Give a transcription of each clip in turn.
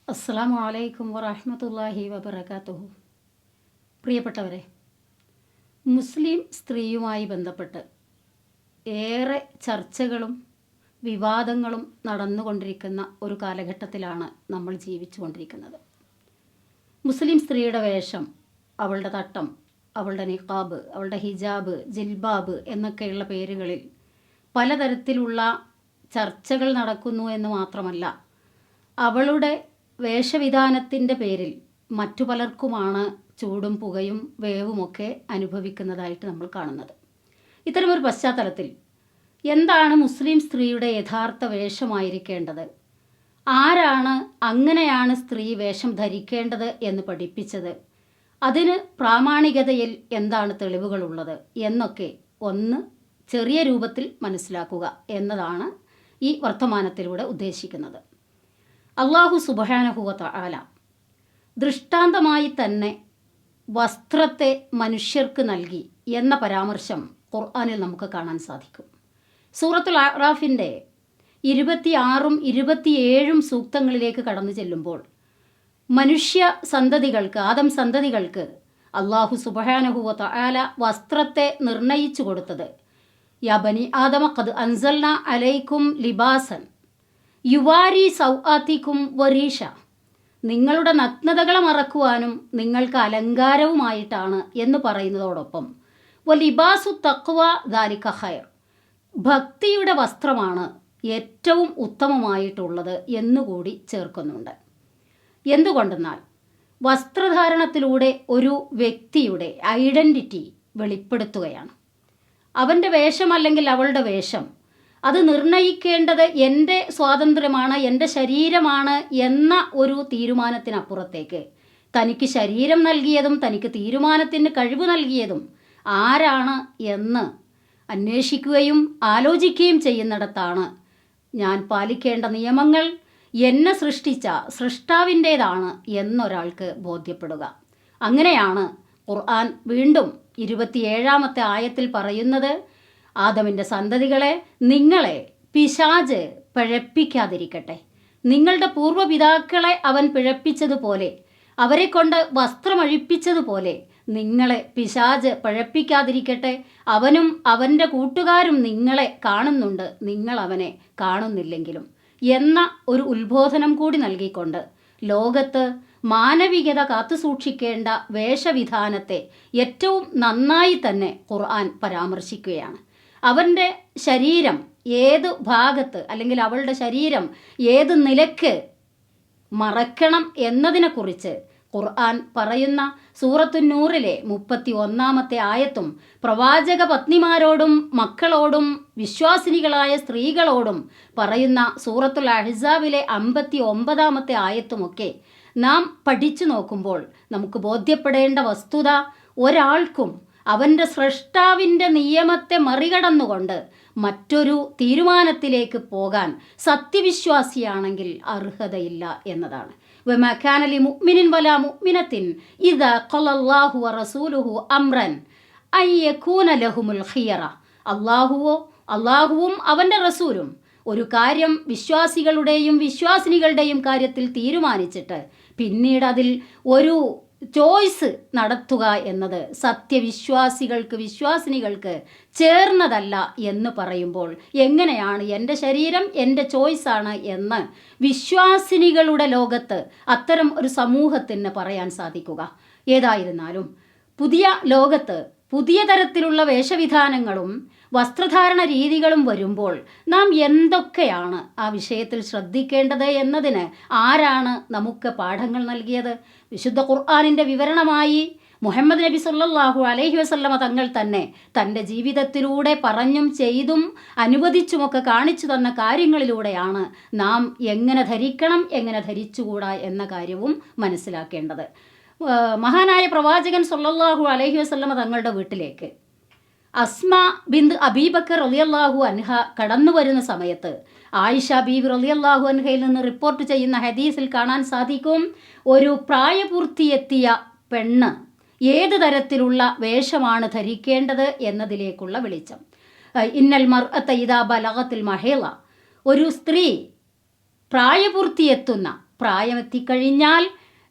അസ്സലാമു അലൈക്കും വറഹ്മത്തുള്ളാഹി വബറകാതുഹു. പ്രിയപ്പെട്ടവരെ, മുസ്ലിം സ്ത്രീയുമായി ബന്ധപ്പെട്ട് ഏറെ ചർച്ചകളും വിവാദങ്ങളും നടന്നുകൊണ്ടിരിക്കുന്ന ഒരു കാലഘട്ടത്തിലാണ് നമ്മൾ ജീവിച്ചുകൊണ്ടിരിക്കുന്നത്. മുസ്ലിം സ്ത്രീയുടെ വേഷം, അവളുടെ തട്ടം, അവളുടെ നിഖാബ്, അവളുടെ ഹിജാബ്, ജിൽബാബ് എന്നൊക്കെയുള്ള പേരുകളിൽ പലതരത്തിലുള്ള ചർച്ചകൾ നടക്കുന്നു എന്ന് മാത്രമല്ല, അവളുടെ വേഷവിധാനത്തിൻ്റെ പേരിൽ മറ്റു പലർക്കുമാണ് ചൂടും പുകയും വേവുമൊക്കെ അനുഭവിക്കുന്നതായിട്ട് നമ്മൾ കാണുന്നത്. ഇത്തരമൊരു പശ്ചാത്തലത്തിൽ എന്താണ് മുസ്ലിം സ്ത്രീയുടെ യഥാർത്ഥ വേഷമായിരിക്കേണ്ടത്, ആരാണ് അങ്ങനെയാണ് സ്ത്രീ വേഷം ധരിക്കേണ്ടത് എന്ന് പഠിപ്പിച്ചത്, അതിന് പ്രാമാണികതയിൽ എന്താണ് തെളിവുകളുള്ളത് എന്നൊക്കെ ഒന്ന് ചെറിയ രൂപത്തിൽ മനസ്സിലാക്കുക എന്നതാണ് ഈ വർത്തമാനത്തിലൂടെ ഉദ്ദേശിക്കുന്നത്. അല്ലാഹു സുബ്ഹാനഹു വ തആല ദൃഷ്ടാന്തമായി തന്നെ വസ്ത്രത്തെ മനുഷ്യർക്ക് നൽകി എന്ന പരാമർശം ഖുർആനിൽ നമുക്ക് കാണാൻ സാധിക്കും. സൂറത്തുൽ അഅറാഫിൻ്റെ 26ഉം 27ഉം സൂക്തങ്ങളിലേക്ക് കടന്നു ചെല്ലുമ്പോൾ മനുഷ്യ സന്തതികൾക്ക്, ആദം സന്തതികൾക്ക് അല്ലാഹു സുബ്ഹാനഹു വ തആല വസ്ത്രത്തെ നിർണയിച്ചു കൊടുത്തത്, യാ ബനി ആദമ ഖദ് അൻസൽന അലൈക്കും ലിബാസൻ യുവാരി സൗആത്തിക്കും വരീഷ, നിങ്ങളുടെ നഗ്നതകളെ മറക്കുവാനും നിങ്ങൾക്ക് അലങ്കാരവുമായിട്ടാണ് എന്ന് പറയുന്നതോടൊപ്പം വലിബാസു തഖ്വ ദാലിക ഖൈർ, ഭക്തിയുടെ വസ്ത്രമാണ് ഏറ്റവും ഉത്തമമായിട്ടുള്ളത് എന്നുകൂടി ചേർക്കുന്നുണ്ട്. എന്തുകൊണ്ടെന്നാൽ വസ്ത്രധാരണത്തിലൂടെ ഒരു വ്യക്തിയുടെ ഐഡൻറ്റിറ്റി വെളിപ്പെടുത്തുകയാണ്. അവൻ്റെ വേഷം അല്ലെങ്കിൽ അവളുടെ വേഷം അത് നിർണയിക്കേണ്ടത് എൻ്റെ സ്വാതന്ത്ര്യമാണ്, എൻ്റെ ശരീരമാണ് എന്ന ഒരു തീരുമാനത്തിനപ്പുറത്തേക്ക് തനിക്ക് ശരീരം നൽകിയതും തനിക്ക് തീരുമാനത്തിന് കഴിവ് നൽകിയതും ആരാണ് എന്ന് അന്വേഷിക്കുകയും ആലോചിക്കുകയും ചെയ്യുന്നിടത്താണ് ഞാൻ പാലിക്കേണ്ട നിയമങ്ങൾ എന്നെ സൃഷ്ടിച്ച സൃഷ്ടാവിൻ്റേതാണ് എന്നൊരാൾക്ക് ബോധ്യപ്പെടുക. അങ്ങനെയാണ് ഖുർആൻ വീണ്ടും 27ാമത്തെ ആയത്തിൽ പറയുന്നത്, ആദമിൻ്റെ സന്തതികളെ നിങ്ങളെ പിശാച് പിഴപ്പിക്കാതിരിക്കട്ടെ. നിങ്ങളുടെ പൂർവ്വപിതാക്കളെ അവൻ പിഴപ്പിച്ചതുപോലെ, അവരെ കൊണ്ട് വസ്ത്രമഴിപ്പിച്ചതുപോലെ നിങ്ങളെ പിശാച് പിഴപ്പിക്കാതിരിക്കട്ടെ. അവനും അവൻ്റെ കൂട്ടുകാരും നിങ്ങളെ കാണുന്നുണ്ട്, നിങ്ങൾ അവനെ കാണുന്നില്ലെങ്കിലും എന്ന ഒരു ഉത്ബോധനം കൂടി നൽകിക്കൊണ്ട് ലോകത്ത് മാനവികത കാത്തുസൂക്ഷിക്കേണ്ട വേഷവിധാനത്തെ ഏറ്റവും നന്നായി തന്നെ ഖുർആൻ പരാമർശിക്കുകയാണ്. അവൻ്റെ ശരീരം ഏത് ഭാഗത്ത് അല്ലെങ്കിൽ അവളുടെ ശരീരം ഏത് നിലക്ക് മറക്കണം എന്നതിനെക്കുറിച്ച് ഖുർആൻ പറയുന്ന സൂറത്തുന്നൂറിലെ 31ാമത്തെ ആയത്തും പ്രവാചക പത്നിമാരോടും മക്കളോടും വിശ്വാസിനികളായ സ്ത്രീകളോടും പറയുന്ന സൂറത്തുൽ അഹ്സാബിലെ 59ാമത്തെ ആയത്തുമൊക്കെ നാം പഠിച്ചു നോക്കുമ്പോൾ നമുക്ക് ബോധ്യപ്പെടേണ്ട വസ്തുത, ഒരാൾക്കും അവൻ്റെ സ്രഷ്ടാവിൻ്റെ നിയമത്തെ മറികടന്നുകൊണ്ട് മറ്റൊരു തീരുമാനത്തിലേക്ക് പോകാൻ സത്യവിശ്വാസിയാണെങ്കിൽ അർഹതയില്ല എന്നതാണ്. വമാ കാന ലിമുഅ്മിനിൻ വലാ മുഅ്മിനത്തിൻ ഇദാ ഖലല്ലാഹു വറസൂലുഹു അംറൻ അൻ യകൂന ലഹുമുൽ ഖിയറ, അല്ലാഹുവും അവൻ്റെ റസൂലും ഒരു കാര്യം വിശ്വാസികളുടെയും വിശ്വാസിനികളുടെയും കാര്യത്തിൽ തീരുമാനിച്ചിട്ട് പിന്നീട് അതിൽ ഒരു ചോയ്സ് നടത്തുക എന്നത് സത്യവിശ്വാസികൾക്ക്, വിശ്വാസിനികൾക്ക് ചേർന്നതല്ല എന്ന് പറയുമ്പോൾ എങ്ങനെയാണ് എൻ്റെ ശരീരം എൻ്റെ ചോയ്സാണ് എന്ന് വിശ്വാസിനികളുടെ ലോകത്ത് അത്തരം ഒരു സമൂഹത്തിന് പറയാൻ സാധിക്കുക? ഏതായിരുന്നാലും പുതിയ ലോകത്ത് പുതിയ തരത്തിലുള്ള വേഷവിധാനങ്ങളും വസ്ത്രധാരണ രീതികളും വരുമ്പോൾ നാം എന്തൊക്കെയാണ് ആ വിഷയത്തിൽ ശ്രദ്ധിക്കേണ്ടത് എന്നതിന് ആരാണ് നമുക്ക് പാഠങ്ങൾ നൽകിയത്? വിശുദ്ധ ഖുർആനിൻ്റെ വിവരണമായി മുഹമ്മദ് നബി സല്ലല്ലാഹു അലൈഹി വസല്ലമ തങ്ങൾ തന്നെ തൻ്റെ ജീവിതത്തിലൂടെ പറഞ്ഞും ചെയ്തും അനുവദിച്ചുമൊക്കെ കാണിച്ചു തന്ന കാര്യങ്ങളിലൂടെയാണ് നാം എങ്ങനെ ധരിക്കണം, എങ്ങനെ ധരിച്ചുകൂടാ എന്ന കാര്യവും മനസ്സിലാക്കേണ്ടത്. മഹാനായ പ്രവാചകൻ സല്ലല്ലാഹു അലൈഹി വസല്ലമ തങ്ങളുടെ വീട്ടിലേക്ക് അസ്മ ബിന്ത് അബീബക്കർ റളിയല്ലാഹു അൻഹ കടന്നു വരുന്ന സമയത്ത് ആയിഷ ബീവി റളിയല്ലാഹു അൻഹയിൽ നിന്ന് റിപ്പോർട്ട് ചെയ്യുന്ന ഹദീസിൽ കാണാൻ സാധിക്കും, ഒരു പ്രായപൂർത്തിയെത്തിയ പെണ്ണ് ഏത് തരത്തിലുള്ള വേഷമാണ് ധരിക്കേണ്ടത് എന്നതിലേക്കുള്ള വെളിച്ചം. ഇന്നൽ മർഅത ഇദാ ബലഗത്തിൽ മഹീള, ഒരു സ്ത്രീ പ്രായപൂർത്തിയെത്തുന്ന പ്രായമെത്തിക്കഴിഞ്ഞാൽ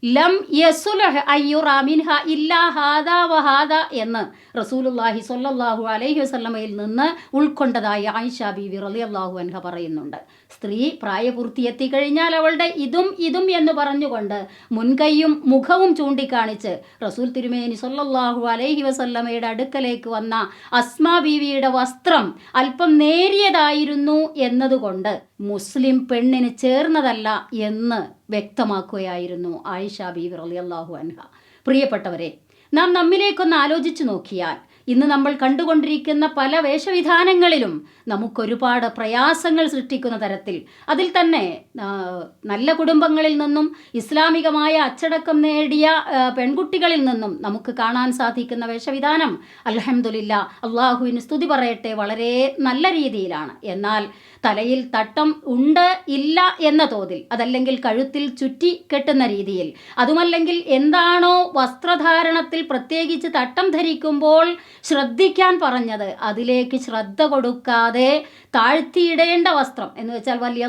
ലം യസുലഹ് അയ്യുറാ മിൻഹ ഇല്ലാ ഹാദാ വഹാദ എന്ന് റസൂലുള്ളാഹി സ്വല്ലല്ലാഹു അലൈഹി വസല്ലമയിൽ നിന്ന് ഉൾക്കൊണ്ടതായി ആയിഷ ബീവി റളിയല്ലാഹു അൻഹ പറയുന്നുണ്ട്. സ്ത്രീ പ്രായപൂർത്തി എത്തിക്കഴിഞ്ഞാൽ അവളുടെ ഇതും എന്ന് പറഞ്ഞുകൊണ്ട് മുൻകൈയും മുഖവും ചൂണ്ടിക്കാണിച്ച് റസൂൽ തിരുമേനി സ്വല്ലല്ലാഹു അലൈഹി വസല്ലമയുടെ അടുക്കലേക്ക് വന്ന അസ്മാ ബീവിയുടെ വസ്ത്രം അല്പം നേരിയതായിരുന്നു എന്നതുകൊണ്ട് മുസ്ലിം പെണ്ണിന് ചേർന്നതല്ല എന്ന് വ്യക്തമാക്കുകയായിരുന്നു ആയിഷ ബീവി റളിയല്ലാഹു അൻഹ. പ്രിയപ്പെട്ടവരെ, നാം നമ്മിലേക്കൊന്ന് ആലോചിച്ചു നോക്കിയാൽ ഇന്ന് നമ്മൾ കണ്ടുകൊണ്ടിരിക്കുന്ന പല വേഷവിധാനങ്ങളിലും നമുക്കൊരുപാട് പ്രയാസങ്ങൾ സൃഷ്ടിക്കുന്ന തരത്തിൽ, അതിൽ തന്നെ നല്ല കുടുംബങ്ങളിൽ നിന്നും ഇസ്ലാമികമായ അച്ചടക്കം നേടിയ പെൺകുട്ടികളിൽ നിന്നും നമുക്ക് കാണാൻ സാധിക്കുന്ന വേഷവിധാനം അൽഹംദുലില്ലാ, അള്ളാഹുവിന് സ്തുതി പറയട്ടെ, വളരെ നല്ല രീതിയിലാണ്. എന്നാൽ തലയിൽ തട്ടം ഉണ്ട് ഇല്ല എന്ന തോതിൽ, അതല്ലെങ്കിൽ കഴുത്തിൽ ചുറ്റി കെട്ടുന്ന രീതിയിൽ, അതുമല്ലെങ്കിൽ എന്താണോ വസ്ത്രധാരണത്തിൽ പ്രത്യേകിച്ച് തട്ടം ധരിക്കുമ്പോൾ ശ്രദ്ധിക്കാൻ പറഞ്ഞത് അതിലേക്ക് ശ്രദ്ധ കൊടുക്കാതെ താഴ്ത്തിയിടേണ്ട വസ്ത്രം എന്ന് വെച്ചാൽ വലിയ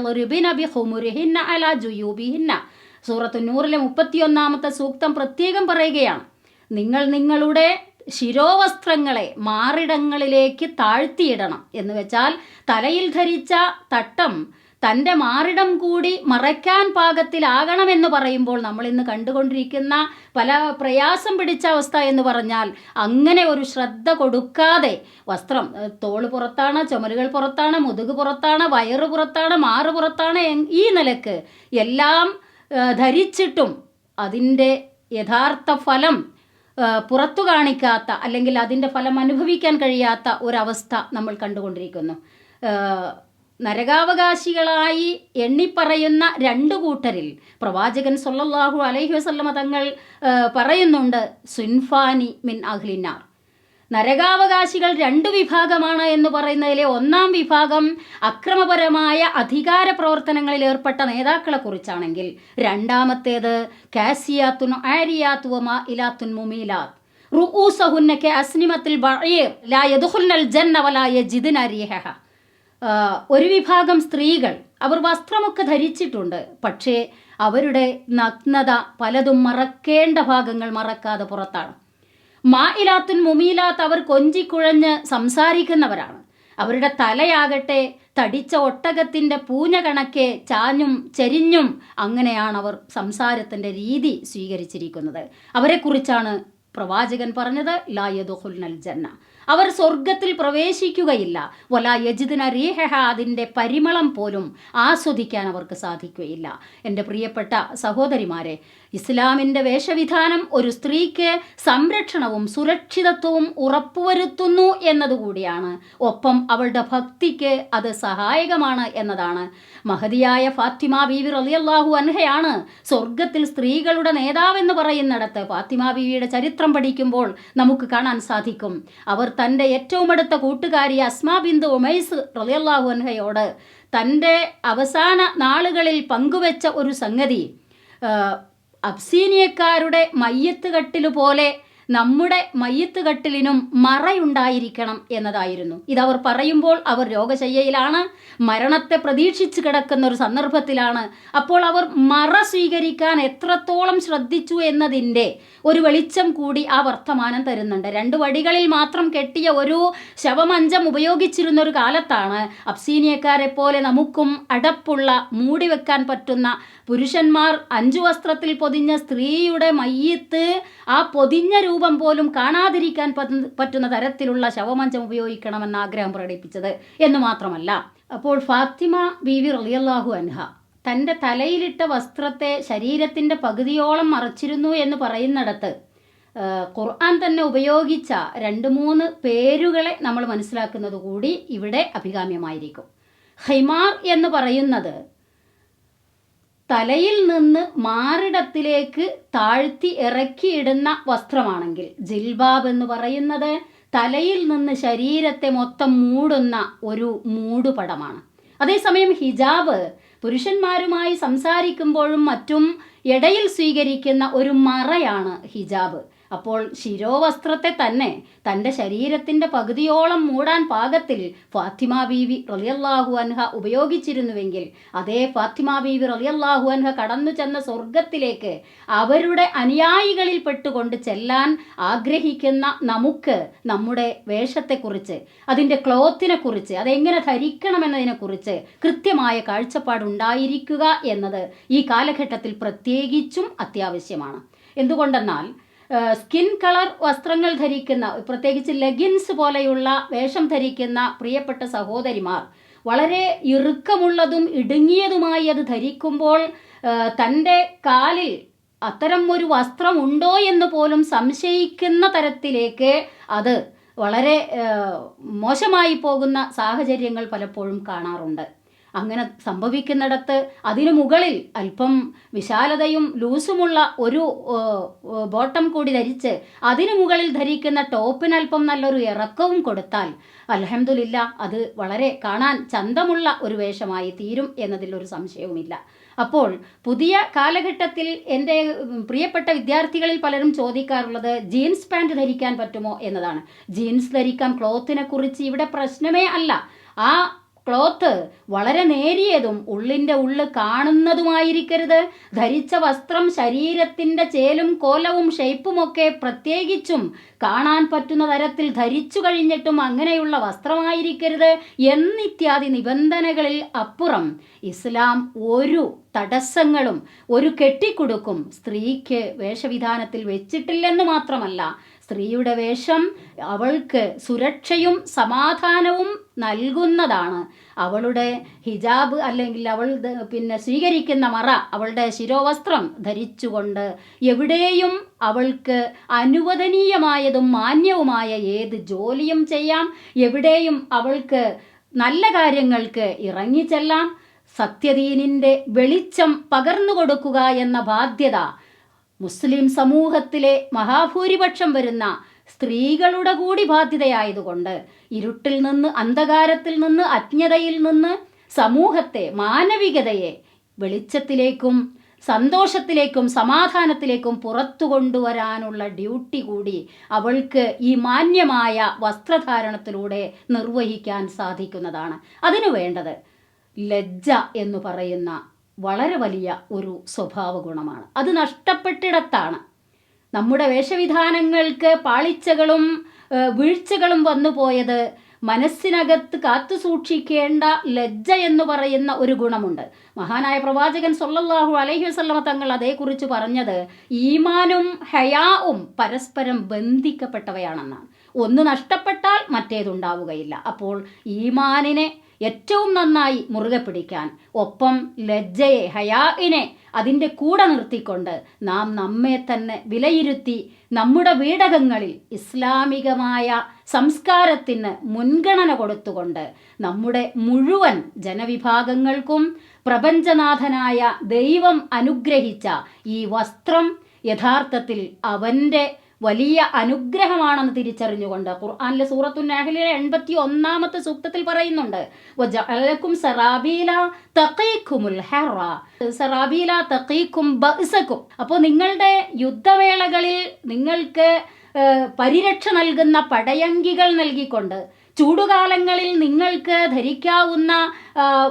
സൂറത്തു നൂറിലെ 31-ാമത്തെ സൂക്തം പ്രത്യേകം പറയുകയാണ്, നിങ്ങൾ നിങ്ങളുടെ ശിരോവസ്ത്രങ്ങളെ മാറിടങ്ങളിലേക്ക് താഴ്ത്തിയിടണം എന്ന് വെച്ചാൽ തലയിൽ ധരിച്ച തട്ടം തൻ്റെ മാറിടം കൂടി മറയ്ക്കാൻ പാകത്തിലാകണമെന്ന് പറയുമ്പോൾ നമ്മൾ ഇന്ന് കണ്ടുകൊണ്ടിരിക്കുന്ന പല പ്രയാസം പിടിച്ച അവസ്ഥ എന്ന് പറഞ്ഞാൽ അങ്ങനെ ഒരു ശ്രദ്ധ കൊടുക്കാതെ വസ്ത്രം തോള് പുറത്താണ്, ചുമലുകൾ പുറത്താണ്, മുതുക് പുറത്താണ്, വയറ് പുറത്താണ്, മാറ് പുറത്താണ്, ഈ നിലക്ക് എല്ലാം ധരിച്ചിട്ടും അതിൻ്റെ യഥാർത്ഥ ഫലം പുറത്തു കാണിക്കാത്ത, അല്ലെങ്കിൽ അതിൻ്റെ ഫലം അനുഭവിക്കാൻ കഴിയാത്ത ഒരവസ്ഥ നമ്മൾ കണ്ടുകൊണ്ടിരിക്കുന്നു. നരകാവകാശികളായി എണ്ണിപ്പറയുന്ന രണ്ടു കൂട്ടരിൽ പ്രവാചകൻ സ്വല്ലല്ലാഹു അലൈഹി വസല്ലമ തങ്ങൾ പറയുന്നുണ്ട്, സുൻഫാനി മിൻ അഹ്ലിന്നാർ. നരകാവകാശികൾ രണ്ടു വിഭാഗമാണ് എന്ന് പറയുന്നതിലെ ഒന്നാം വിഭാഗം അക്രമപരമായ അധികാര പ്രവർത്തനങ്ങളിൽ ഏർപ്പെട്ട നേതാക്കളെ കുറിച്ചാണെങ്കിൽ, രണ്ടാമത്തേത് കാസിയാത്തുൻ ആരിയാത്തുവമാ ഇലാത്തുൻ മുമീലാത്ത് റുഊസഹുന്ന കഅസ്നിമത്തിൽ ബഈർ ലാ യദ്ഖുൽനൽ ജന്ന വലാ യജിദ്ന റീഹഹ. ഒരു വിഭാഗം സ്ത്രീകൾ അവർ വസ്ത്രമൊക്കെ ധരിച്ചിട്ടുണ്ട്, പക്ഷേ അവരുടെ നഗ്നത പലതും മറക്കേണ്ട ഭാഗങ്ങൾ മറക്കാതെ പുറത്താണ്. മായിലാത്തുൻ മുമീലാത്ത്, അവർ കൊഞ്ചിക്കുഴഞ്ഞ് സംസാരിക്കുന്നവരാണ്. അവരുടെ തലയാകട്ടെ തടിച്ച ഒട്ടകത്തിൻ്റെ പൂഞ്ഞ കണക്കെ ചാഞ്ഞും ചെരിഞ്ഞും അങ്ങനെയാണ് അവർ സംസാരത്തിൻ്റെ രീതി സ്വീകരിച്ചിരിക്കുന്നത്. അവരെക്കുറിച്ചാണ് പ്രവാചകൻ പറഞ്ഞത്, ലാ യദ്ഖുൽനൽ ജന്ന, അവർ സ്വർഗത്തിൽ പ്രവേശിക്കുകയില്ല, വലാ യജിദ്ന റീഹഹ, അതിൻ്റെ പരിമളം പോലും ആസ്വദിക്കാൻ അവർക്ക് സാധിക്കുകയില്ല. എൻ്റെ പ്രിയപ്പെട്ട സഹോദരിമാരെ, ഇസ്ലാമിൻ്റെ വേഷവിധാനം ഒരു സ്ത്രീക്ക് സംരക്ഷണവും സുരക്ഷിതത്വവും ഉറപ്പുവരുത്തുന്നു എന്നതുകൂടിയാണ്. ഒപ്പം അവളുടെ ഭക്തിക്ക് അത് സഹായകമാണ് എന്നതാണ്. മഹദിയായ ഫാത്തിമ ബീവി റളിയല്ലാഹു അൻഹയാണ് സ്വർഗത്തിൽ സ്ത്രീകളുടെ നേതാവെന്ന് പറയുന്നിടത്ത് ഫാത്തിമ ബീവിയുടെ ചരിത്രം പഠിക്കുമ്പോൾ നമുക്ക് കാണാൻ സാധിക്കും, അവർ തൻ്റെ ഏറ്റവും അടുത്ത കൂട്ടുകാരി അസ്മാ ബിന്ത് ഉമൈസ് റളിയല്ലാഹു അൻഹയോട് തൻ്റെ അവസാന നാളുകളിൽ പങ്കുവെച്ച ഒരു സംഗതി, അബ്സീനിയക്കാരുടെ മയ്യത്ത് കട്ടില് പോലെ നമ്മുടെ മയ്യത്ത് കട്ടിലിനും മറയുണ്ടായിരിക്കണം എന്നതായിരുന്നു. ഇതവർ പറയുമ്പോൾ അവർ രോഗശയ്യയിലാണ്, മരണത്തെ പ്രതീക്ഷിച്ച് കിടക്കുന്ന ഒരു സന്ദർഭത്തിലാണ്. അപ്പോൾ അവർ മറ സ്വീകരിക്കാൻ എത്രത്തോളം ശ്രദ്ധിച്ചു എന്നതിൻ്റെ ഒരു വെളിച്ചം കൂടി ആ വർത്തമാനം തരുന്നുണ്ട്. 2 വടികളിൽ മാത്രം കെട്ടിയ ഒരു ശവമഞ്ചം ഉപയോഗിച്ചിരുന്ന ഒരു കാലത്താണ് അബ്സീനിയക്കാരെ പോലെ നമുക്കും അടപ്പുള്ള മൂടിവെക്കാൻ പറ്റുന്ന പുരുഷന്മാർ 5 വസ്ത്രത്തിൽ പൊതിഞ്ഞ സ്ത്രീയുടെ മയ്യത്ത് ആ പൊതിഞ്ഞ രൂപം പോലും കാണാതിരിക്കാൻ പറ്റുന്ന തരത്തിലുള്ള ശവമഞ്ചം ഉപയോഗിക്കണമെന്ന് ആഗ്രഹം പ്രകടിപ്പിച്ചത് എന്ന് മാത്രമല്ല, അപ്പോൾ ഫാത്തിമ ബീവി റളിയല്ലാഹു അൻഹ തൻ്റെ തലയിലിട്ട വസ്ത്രത്തെ ശരീരത്തിൻ്റെ പകുതിയോളം മറച്ചിരുന്നു എന്ന് പറയുന്നിടത്ത് ഖുർആൻ തന്നെ ഉപയോഗിച്ച 2-3 പേരുകളെ നമ്മൾ മനസ്സിലാക്കുന്നത് കൂടി ഇവിടെ അഭികാമ്യമായിരിക്കും. ഹിമാർ എന്ന് പറയുന്നത് തലയിൽ നിന്ന് മാറിടത്തിലേക്ക് താഴ്ത്തി ഇറക്കിയിടുന്ന വസ്ത്രമാണെങ്കിൽ, ജിൽബാബ് എന്ന് പറയുന്നത് തലയിൽ നിന്ന് ശരീരത്തെ മൊത്തം മൂടുന്ന ഒരു മൂടുപടമാണ്. അതേസമയം ഹിജാബ് പുരുഷന്മാരുമായി സംസാരിക്കുമ്പോഴും മറ്റും ഇടയിൽ സ്വീകരിക്കുന്ന ഒരു മറയാണ് ഹിജാബ്. അപ്പോൾ ശിരോവസ്ത്രത്തെ തന്നെ തൻ്റെ ശരീരത്തിൻ്റെ പകുതിയോളം മൂടാൻ പാകത്തിൽ ഫാത്തിമ ബീവി റളിയല്ലാഹു അൻഹ ഉപയോഗിച്ചിരുന്നുവെങ്കിൽ അതേ ഫാത്തിമ ബീവി റളിയല്ലാഹു അൻഹ കടന്നു ചെന്ന സ്വർഗത്തിലേക്ക് അവരുടെ അനുയായികളിൽ പെട്ടുകൊണ്ട് ചെല്ലാൻ ആഗ്രഹിക്കുന്ന നമുക്ക് നമ്മുടെ വേഷത്തെക്കുറിച്ച്, അതിൻ്റെ ക്ലോത്തിനെ കുറിച്ച്, അതെങ്ങനെ ധരിക്കണമെന്നതിനെക്കുറിച്ച് കൃത്യമായ കാഴ്ചപ്പാടുണ്ടായിരിക്കുക എന്നത് ഈ കാലഘട്ടത്തിൽ പ്രത്യേകിച്ചും അത്യാവശ്യമാണ്. എന്തുകൊണ്ടെന്നാൽ സ്കിൻ കളർ വസ്ത്രങ്ങൾ ധരിക്കുന്ന, പ്രത്യേകിച്ച് ലെഗിൻസ് പോലെയുള്ള വേഷം ധരിക്കുന്ന പ്രിയപ്പെട്ട സഹോദരിമാർ വളരെ ഇറുക്കമുള്ളതും ഇടുങ്ങിയതുമായി അത് ധരിക്കുമ്പോൾ തൻ്റെ കാലിൽ അത്തരം ഒരു വസ്ത്രം ഉണ്ടോ എന്ന് പോലും സംശയിക്കുന്ന തരത്തിലേക്ക് അത് വളരെ മോശമായി പോകുന്ന സാഹചര്യങ്ങൾ പലപ്പോഴും കാണാറുണ്ട്. അങ്ങനെ സംഭവിക്കുന്നിടത്ത് അതിനു മുകളിൽ അല്പം വിശാലതയും ലൂസുമുള്ള ഒരു ബോട്ടം കൂടി ധരിച്ച് അതിനു മുകളിൽ ധരിക്കുന്ന ടോപ്പിന് അല്പം നല്ലൊരു ഇറക്കവും കൊടുത്താൽ അൽഹംദുലില്ലാ അത് വളരെ കാണാൻ ചന്തമുള്ള ഒരു വേഷമായി തീരും എന്നതിൽ ഒരു സംശയവുമില്ല. അപ്പോൾ പുതിയ കാലഘട്ടത്തിൽ എൻ്റെ പ്രിയപ്പെട്ട വിദ്യാർത്ഥികളിൽ പലരും ചോദിക്കാറുള്ളത് ജീൻസ് പാൻറ് ധരിക്കാൻ പറ്റുമോ എന്നതാണ്. ജീൻസ് ധരിക്കാൻ ക്ലോത്തിനെ കുറിച്ച് ഇവിടെ പ്രശ്നമേ അല്ല. ആ ക്ലോത്ത് വളരെ നേരിയതും ഉള്ളിൻ്റെ ഉള്ള് കാണുന്നതുമായിരിക്കരുത്. ധരിച്ച വസ്ത്രം ശരീരത്തിൻ്റെ ചേലും കോലവും ഷെയ്പ്പുമൊക്കെ പ്രത്യേകിച്ചും കാണാൻ പറ്റുന്ന തരത്തിൽ ധരിച്ചു കഴിഞ്ഞിട്ടും അങ്ങനെയുള്ള വസ്ത്രമായിരിക്കരുത് എന്നിത്യാദി നിബന്ധനകളിൽ അപ്പുറം ഇസ്ലാം ഒരു തടസ്സങ്ങളും ഒരു കെട്ടിക്കുടുക്കും സ്ത്രീക്ക് വേഷവിധാനത്തിൽ വെച്ചിട്ടില്ലെന്ന് മാത്രമല്ല, സ്ത്രീയുടെ വേഷം അവൾക്ക് സുരക്ഷയും സമാധാനവും നൽകുന്നതാണ്. അവളുടെ ഹിജാബ് അല്ലെങ്കിൽ അവൾ സ്വീകരിക്കുന്ന മറ, അവളുടെ ശിരോവസ്ത്രം ധരിച്ചുകൊണ്ട് എവിടെയും അവൾക്ക് അനുവദനീയമായതും മാന്യവുമായ ഏത് ജോലിയും ചെയ്യാം. എവിടെയും അവൾക്ക് നല്ല കാര്യങ്ങൾക്ക് ഇറങ്ങിച്ചെല്ലാം. സത്യദീനിൻ്റെ വെളിച്ചം പകർന്നു കൊടുക്കുക എന്ന ബാധ്യത മുസ്ലിം സമൂഹത്തിലെ മഹാഭൂരിപക്ഷം വരുന്ന സ്ത്രീകളുടെ കൂടി ബാധ്യതയായതുകൊണ്ട് ഇരുട്ടിൽ നിന്ന്, അന്ധകാരത്തിൽ നിന്ന്, അജ്ഞതയിൽ നിന്ന് സമൂഹത്തെ, മാനവികതയെ വെളിച്ചത്തിലേക്കും സന്തോഷത്തിലേക്കും സമാധാനത്തിലേക്കും പുറത്തു കൊണ്ടുവരാനുള്ള ഡ്യൂട്ടി കൂടി അവൾക്ക് ഈ മാന്യമായ വസ്ത്രധാരണത്തിലൂടെ നിർവഹിക്കാൻ സാധിക്കുന്നതാണ്. അതിനു വേണ്ടത് ലജ്ജ എന്ന് പറയുന്ന വളരെ വലിയ ഒരു സ്വഭാവ ഗുണമാണ്. അത് നഷ്ടപ്പെട്ടിടത്താണ് നമ്മുടെ വേഷവിധാനങ്ങൾക്ക് പാളിച്ചകളും വീഴ്ചകളും വന്നുപോയത്. മനസ്സിനകത്ത് കാത്തു സൂക്ഷിക്കേണ്ട ലജ്ജ എന്ന് പറയുന്ന ഒരു ഗുണമുണ്ട്. മഹാനായ പ്രവാചകൻ സ്വല്ലല്ലാഹു അലൈഹി വസല്ലമ തങ്ങൾ അതേക്കുറിച്ച് പറഞ്ഞത് ഈമാനും ഹയാവും പരസ്പരം ബന്ധിക്കപ്പെട്ടവയാണെന്നാണ്. ഒന്ന് നഷ്ടപ്പെട്ടാൽ മറ്റേതുണ്ടാവുകയില്ല. അപ്പോൾ ഈമാനിനെ ഏറ്റവും നന്നായി മുറുകെ പിടിക്കാൻ, ഒപ്പം ലജ്ജയെ, ഹയാഇനെ അതിൻ്റെ കൂടെ നിർത്തിക്കൊണ്ട് നാം നമ്മെ തന്നെ വിലയിരുത്തി നമ്മുടെ വീടകങ്ങളിൽ ഇസ്ലാമികമായ സംസ്കാരത്തിന് മുൻഗണന കൊടുത്തുകൊണ്ട് നമ്മുടെ മുഴുവൻ ജനവിഭാഗങ്ങൾക്കും പ്രപഞ്ചനാഥനായ ദൈവം അനുഗ്രഹിച്ച ഈ വസ്ത്രം യഥാർത്ഥത്തിൽ അവൻ്റെ വലിയ അനുഗ്രഹമാണെന്ന് തിരിച്ചറിഞ്ഞുകൊണ്ട് ഖുർആനിലെ സൂറത്തുൻ നഹ്ലിലെ 81-ാമത്തെ സൂക്തത്തിൽ പറയുന്നുണ്ട്, വജഅലക്കും സറാബീല തഖീകുമുൽ ഹറ സറാബീല തഖീകും ബഅസകും. അപ്പോൾ നിങ്ങളുടെ യുദ്ധവേളകളിൽ നിങ്ങൾക്ക് പരിരക്ഷ നൽകുന്ന പടയങ്കികൾ നൽകിക്കൊണ്ട്, ചൂടുകാലങ്ങളിൽ നിങ്ങൾക്ക് ധരിക്കാവുന്ന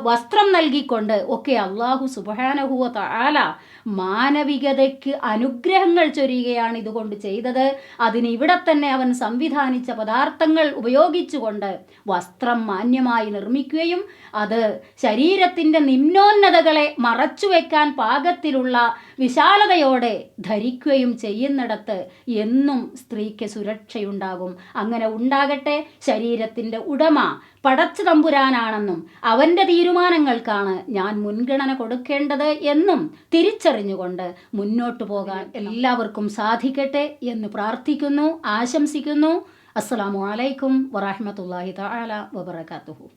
വസ്ത്രം നൽകിക്കൊണ്ട് ഒക്കെ അല്ലാഹു സുബ്ഹാനഹു വ തആല മാനവികതയ്ക്ക് അനുഗ്രഹങ്ങൾ ചൊരിയുകയാണ് ഇതുകൊണ്ട് ചെയ്തത്. അതിന് ഇവിടെ തന്നെ അവൻ സംവിധാനിച്ച പദാർത്ഥങ്ങൾ ഉപയോഗിച്ചുകൊണ്ട് വസ്ത്രം മാന്യമായി നിർമ്മിക്കുകയും അത് ശരീരത്തിൻ്റെ നിമ്നോന്നതകളെ മറച്ചുവെക്കാൻ പാകത്തിലുള്ള വിശാലതയോടെ ധരിക്കുകയും ചെയ്യുന്നിടത്ത് എന്നും സ്ത്രീക്ക് സുരക്ഷയുണ്ടാകും. അങ്ങനെ ഉണ്ടാകട്ടെ. ശരീരത്തിൻ്റെ ഉടമ പടച്ചു തമ്പുരാനാണെന്നും അവൻ്റെ തീരുമാനങ്ങൾക്കാണ് ഞാൻ മുൻഗണന കൊടുക്കേണ്ടത് എന്നും തിരിച്ചറിഞ്ഞുകൊണ്ട് മുന്നോട്ടു പോകാൻ എല്ലാവർക്കും സാധിക്കട്ടെ എന്ന് പ്രാർത്ഥിക്കുന്നു, ആശംസിക്കുന്നു. അസ്സലാമു അലൈക്കും വറഹ്മത്തുള്ളാഹി തആല വബറകാതുഹു.